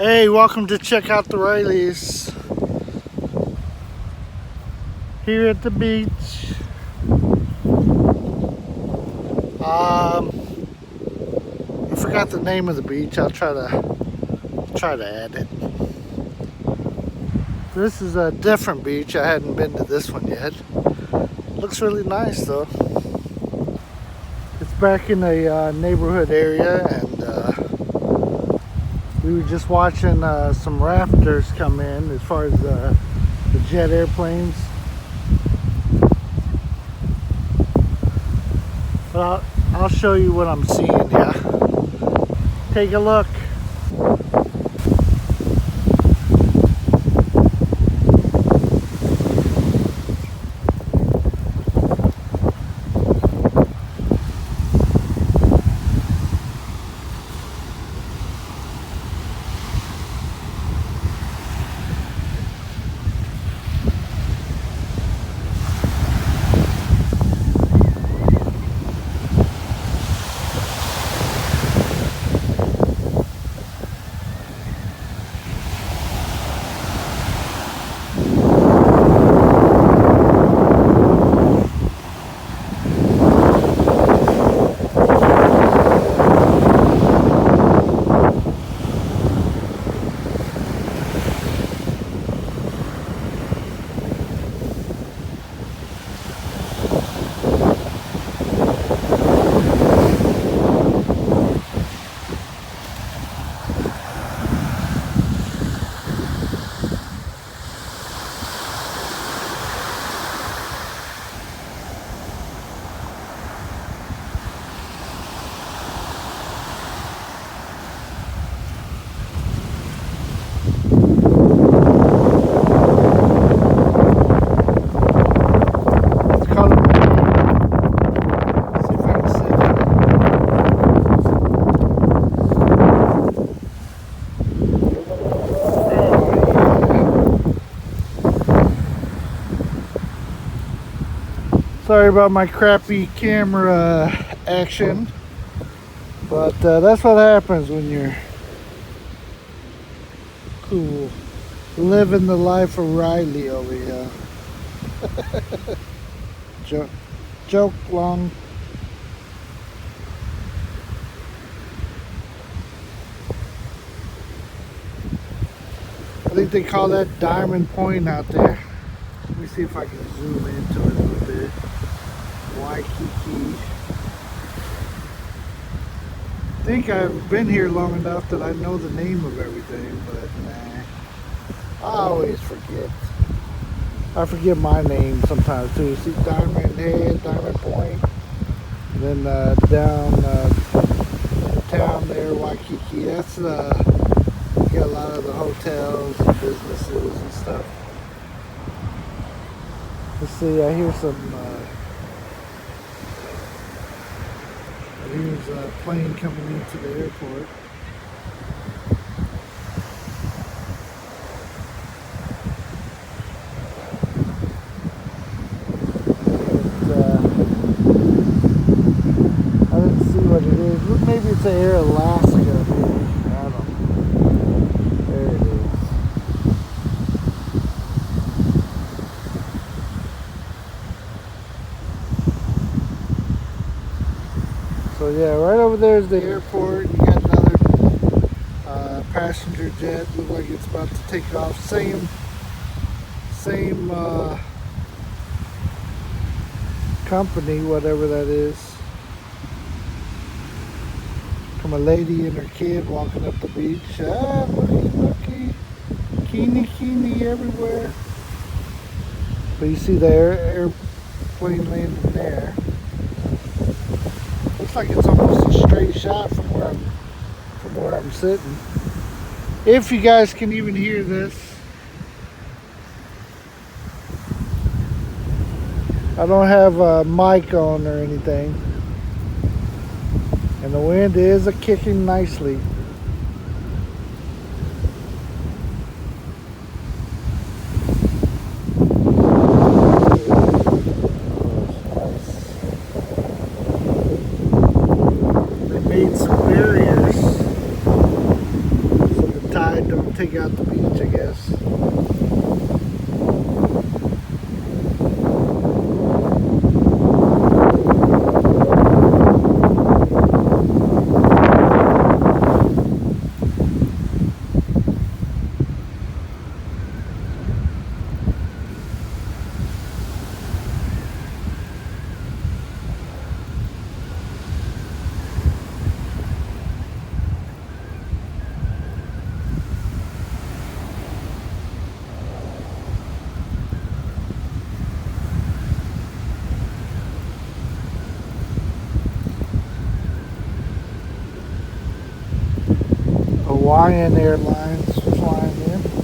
Hey, welcome to check out the Rileys here at the beach. I forgot the name of the beach. I'll try to add it. This is a different beach. I hadn't been to this one yet. Looks really nice though. It's back in a neighborhood area, and we were just watching some rafters come in as far as the jet airplanes. But I'll show you what I'm seeing, yeah. Take a look. Sorry about my crappy camera action, but that's what happens when you're cool. Living the life of Riley over here. Joke long. I think they call that Diamond Point out there. Let me see if I can zoom into it a little bit. Waikiki. I think I've been here long enough that I know the name of everything, but nah, I always forget. I forget my name sometimes too. See, Diamond Head, Diamond Point, and then down the town there, Waikiki. That's got a lot of the hotels and businesses and stuff. Let's see. I hear some. Here's a plane coming into the airport. I didn't see what it is. Maybe it's Air Alaska. Maybe. I don't know. There it is. So yeah, right over there is the airport. You got another passenger jet. Looks like it's about to take off. Same company, whatever that is. From a lady and her kid walking up the beach. Ah, looky. Kini everywhere. But you see the airplane landing there. Looks like it's almost a straight shot from where I'm sitting. If you guys can even hear this. I don't have a mic on or anything. And the wind is kicking nicely. They made some barriers so the tide don't take out the beach, I guess. Hawaiian Airlines flying in.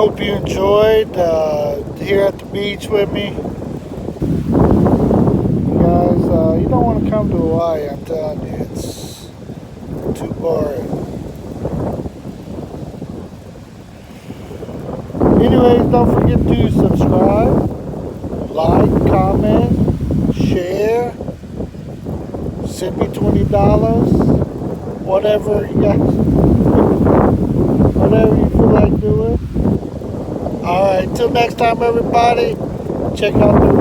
hope you enjoyed here at the beach with me. You guys, you don't want to come to Hawaii, I'm telling you. It's too boring. Anyways, don't forget to subscribe, like, comment, share, send me $20, whatever you guys, whatever you feel like doing. Alright, till next time everybody, check out the